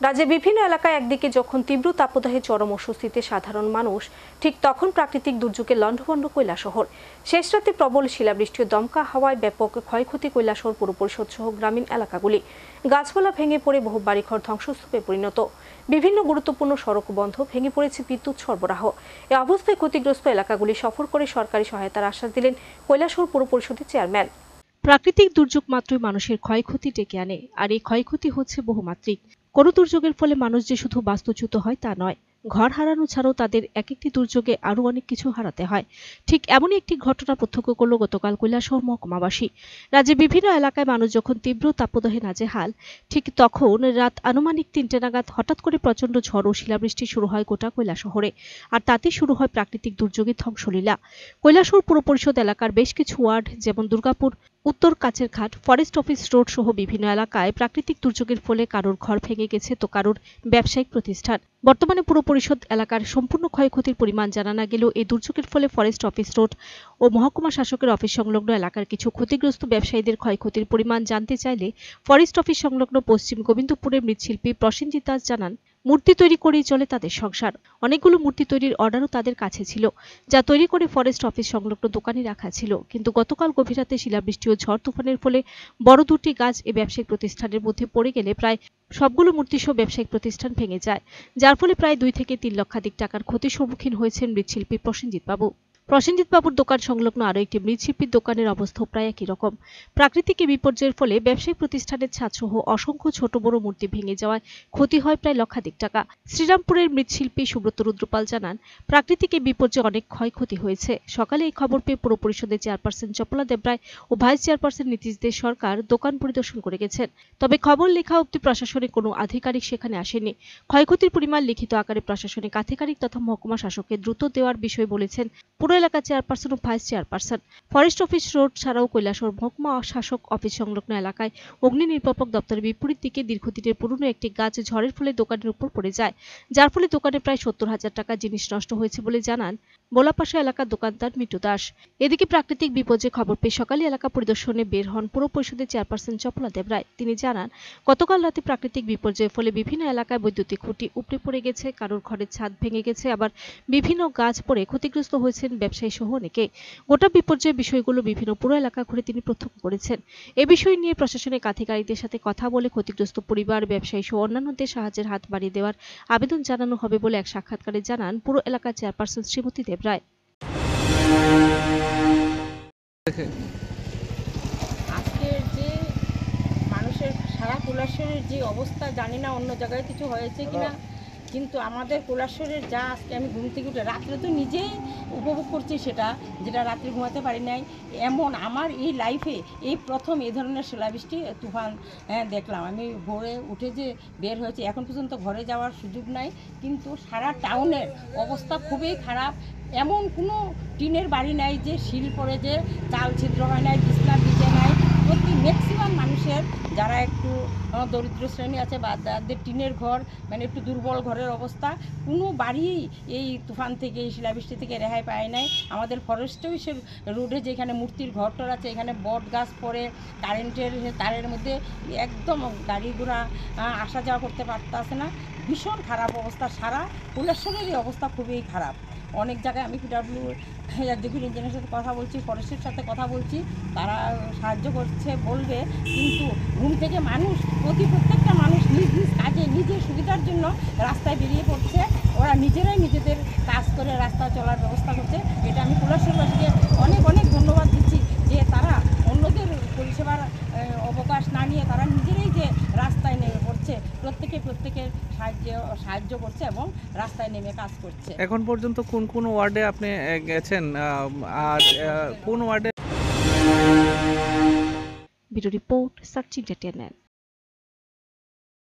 রাজ্যে বিভিন্ন এলাকায় একদিকে যখন তীব্র তাপদাহে চরম অস্বস্তিতে সাধারণ মানুষ, ঠিক তখন প্রাকৃতিক দুর্যোগে লণ্ডভণ্ড কৈলাসহর। শেষ রাতে প্রবল শিলাবৃষ্টি ও দমকা হাওয়ায় ব্যাপক ক্ষয়ক্ষতি কৈলাসহর পৌর পরিষদ সহ গ্রামীণ এলাকাগুলি। গাছপালা ভেঙে পড়ে বহু বাড়িঘর ধ্বংসস্তূপে পরিণত। বিভিন্ন গুরুত্বপূর্ণ সড়ক বন্ধ, ভেঙে পড়েছে বিদ্যুৎ সরবরাহ। এ অবস্থায় ক্ষতিগ্রস্ত এলাকাগুলি সফর করে সরকারি সহায়তার আশ্বাস দিলেন কৈলাসহর পৌর পরিষদের চেয়ারম্যান। প্রাকৃতিক দুর্যোগ মাত্রই মানুষের ক্ষয়ক্ষতি ডেকে আনে, আর এই ক্ষয়ক্ষতি হচ্ছে বহুমাত্রিক। কোনো দুর্যোগের ফলে মানুষ যে শুধু বাস্তুচ্যুত হয় তা নয়, ঘর হারানো ছাড়াও তাদের এক একটি দুর্যোগে আরও অনেক কিছু হারাতে হয়। ঠিক এমনই একটি ঘটনা প্রত্যক্ষ করল গতকাল কৈলাসহর মহকুমাবাসী। রাজ্যে বিভিন্ন এলাকায় মানুষ যখন তীব্র তাপদাহে নাজেহাল, ঠিক তখন রাত আনুমানিক ৩টে নাগাদ হঠাৎ করে প্রচণ্ড ঝড় ও শিলাবৃষ্টি শুরু হয় গোটা কৈলাসহরে। আর তাতে শুরু হয় প্রাকৃতিক দুর্যোগের ধ্বংসলীলা। কৈলাসহর পুর পরিষদ এলাকার বেশ কিছু ওয়ার্ড, যেমন দুর্গাপুর উত্তর কাছের ঘাট, ফরেস্ট অফিস রোড সহ বিভিন্ন এলাকায় প্রাকৃতিক দুর্যোগের ফলে কারোর ঘর ভেঙে গেছে, তো কারোর ব্যবসায়িক প্রতিষ্ঠান। বর্তমানে পুর পরিষদ এলাকার সম্পূর্ণ ক্ষয়ক্ষতির পরিমাণ জানা না গেলেও এই দুর্যোগের ফলে ফরেস্ট অফিস রোড ও মহকুমা শাসকের অফিস সংলগ্ন এলাকার কিছু ক্ষতিগ্রস্ত ব্যবসায়ীদের ক্ষয়ক্ষতির পরিমাণ জানতে চাইলে ফরেস্ট অফিস সংলগ্ন পশ্চিম গোবিন্দপুরের মৃৎশিল্পী প্রসেনজিৎ দাস জানান, মূর্তি তৈরি করেই চলে তাদের সংসার। অনেকগুলো মূর্তি তৈরির অর্ডারও তাদের কাছে ছিল, যা তৈরি করে ফরেস্ট অফিস সংলগ্ন দোকানে রাখা ছিল। কিন্তু গতকাল গভীর রাতে শিলাবৃষ্টি ও ঝড় তুফানের ফলে বড় দুটি গাছ এ ব্যবসায়িক প্রতিষ্ঠানের মধ্যে পড়ে গেলে প্রায় সবগুলো মূর্তিসহ ব্যবসায়িক প্রতিষ্ঠান ভেঙে যায়, যার ফলে প্রায় ২ থেকে ৩ লক্ষাধিক টাকার ক্ষতির সম্মুখীন হয়েছেন মৃৎশিল্পী প্রসেনজিৎ বাবু। প্রসেনজিৎ বাবুর দোকান সংলগ্ন আরও একটি মৃৎশিল্পীর দোকানের অবস্থা প্রায় একই রকম। প্রাকৃতিক বিপর্যয়ের ফলে ব্যবসায়িক প্রতিষ্ঠানের ছাদসহ অসংখ্য ছোট বড় মূর্তি ভেঙে যাওয়ায় ক্ষতি হয় প্রায় লক্ষাধিক টাকা। শ্রীরামপুরের মৃৎশিল্পী সুব্রত রুদ্রপাল জানান, প্রাকৃতিক বিপর্যয়ে অনেক ক্ষয়ক্ষতি হয়েছে। সকালে এই খবর পেয়ে পুর পরিষদের চেয়ারপারসন চপলা দেবরায় ও ভাইস চেয়ারপারসন নীতিশ দে সরকার দোকান পরিদর্শন করে গেছেন। তবে খবর লেখা অবধি প্রশাসনিক কোনো আধিকারিক সেখানে আসেনি। ক্ষয়ক্ষতির পরিমাণ লিখিত আকারে প্রশাসনিক আধিকারিক তথা মহকুমা শাসককে দ্রুত দেওয়ার বিষয়ে বলেছেন পুরো এলাকা চেয়ারপারসন ও vice chairperson. Forest office road ছাড়াও কৈলাসহর মহকুমা শাসক অফিস সংলগ্ন এলাকায় অগ্নি নির্বাপক দপ্তরের বিপরীত দিকে দীর্ঘদিনের পুরনো একটি গাছ ঝড়ের ফলে দোকানের উপর পড়ে যায়, যার ফলে দোকানে প্রায় ৭০,০০০ টাকা জিনিস নষ্ট হয়েছে বলে জানান বোলাপাশা এলাকার দোকানদার মিটু দাস। এদিকে প্রাকৃতিক বিপর্যয়ের খবর পেয়ে সকালে এলাকা পরিদর্শনে বের হন পুর পরিষদের চেয়ারপারসন চপলা দেবরায়। তিনি জানান, গতকাল রাতে প্রাকৃতিক বিপর্যয়ের ফলে বিভিন্ন এলাকায় বৈদ্যুতিক খুঁটি উপড়ে পড়ে গেছে, কারোর ঘরের ছাদ ভেঙে গেছে, আবার বিভিন্ন গাছ পড়ে ক্ষতিগ্রস্ত হয়েছেন ব্যবসায়ী সহ অনেকে। গোটা বিপর্যয়ের বিষয়গুলো বিভিন্ন পুরো এলাকা ঘুরে তিনি প্রত্যক্ষ করেছেন। এ বিষয় নিয়ে প্রশাসনিক আধিকারিকদের সাথে কথা বলে ক্ষতিগ্রস্ত পরিবার, ব্যবসায়ী সহ অন্যান্যদের সাহায্যের হাত বাড়িয়ে দেওয়ার আবেদন জানানো হবে বলে এক সাক্ষাৎকারে জানান পুরো এলাকার চেয়ারপারসন শ্রীমতী দেবরায়। আজকের যে মানুষের সারা কৈলাসহরের যে অবস্থা, জানি না অন্য জায়গায় কিছু হয়েছে কিনা, কিন্তু আমাদের কৈলাসহরের যা আজকে আমি ঘুম থেকে উঠে রাত্রে তো নিজেই উপভোগ করছি সেটা, যেটা রাত্রে ঘুমাতে পারি নাই। এমন আমার এই লাইফে এই প্রথম এই ধরনের শিলাবৃষ্টি তুফান দেখলাম। আমি ভোরে উঠে যে বের হয়েছি, এখন পর্যন্ত ঘরে যাওয়ার সুযোগ নাই, কিন্তু সারা টাউনের অবস্থা খুবই খারাপ। এমন কোনো টিনের বাড়ি নাই যে শিল পড়ে যে চাল ছিদ্র হয় নাই, বিছনার নিচে নাই। প্রতি ম্যাক্সিমাম মানুষের যারা একটু দরিদ্র শ্রেণী আছে বা যাদের টিনের ঘর, মানে একটু দুর্বল ঘরের অবস্থা, কোনো বাড়ি এই তুফান থেকে, এই শিলাবৃষ্টি থেকে রেহাই পায় নাই। আমাদের ফরেস্ট অফিসের রোডে যেখানে মূর্তির ঘরটর আছে, এখানে বট গাছ পড়ে কারেন্টের তারের মধ্যে একদম গাড়ি ঘোড়া আসা যাওয়া করতে পারতেছে না। ভীষণ খারাপ অবস্থা, সারা কৈলাসহরেরই অবস্থা খুবই খারাপ। অনেক জায়গায় আমি পিডব্লিউ এক্সিকিউটিভ ইঞ্জিনিয়ারের সাথে কথা বলছি, ফরেস্টের সাথে কথা বলছি, তারা সাহায্য করছে বলবে, কিন্তু ঘুম থেকে মানুষ প্রত্যেকটা মানুষ নিজ নিজ কাজে নিজের সুবিধার জন্য রাস্তায় বেরিয়ে পড়ছে। ওরা নিজেরাই নিজেদের কাজ করে রাস্তা চলার ব্যবস্থা করছে। এটা আমি কৈলাসহরবাসীকে অনেক অনেক ধন্যবাদ দিচ্ছি যে তারা অন্যদের পরিষেবার অবকাশ না নিয়ে তারা নিজেরাই যে রাস্তায় নেমে পড়ছে, প্রত্যেকের সাহায্য করছে এবং রাস্তায় নেমে কাজ করছে। এখন পর্যন্ত কোন কোন ওয়ার্ডে আপনি গেছেন, আর কোন ওয়ার্ডে? Bureau report, search entertainment.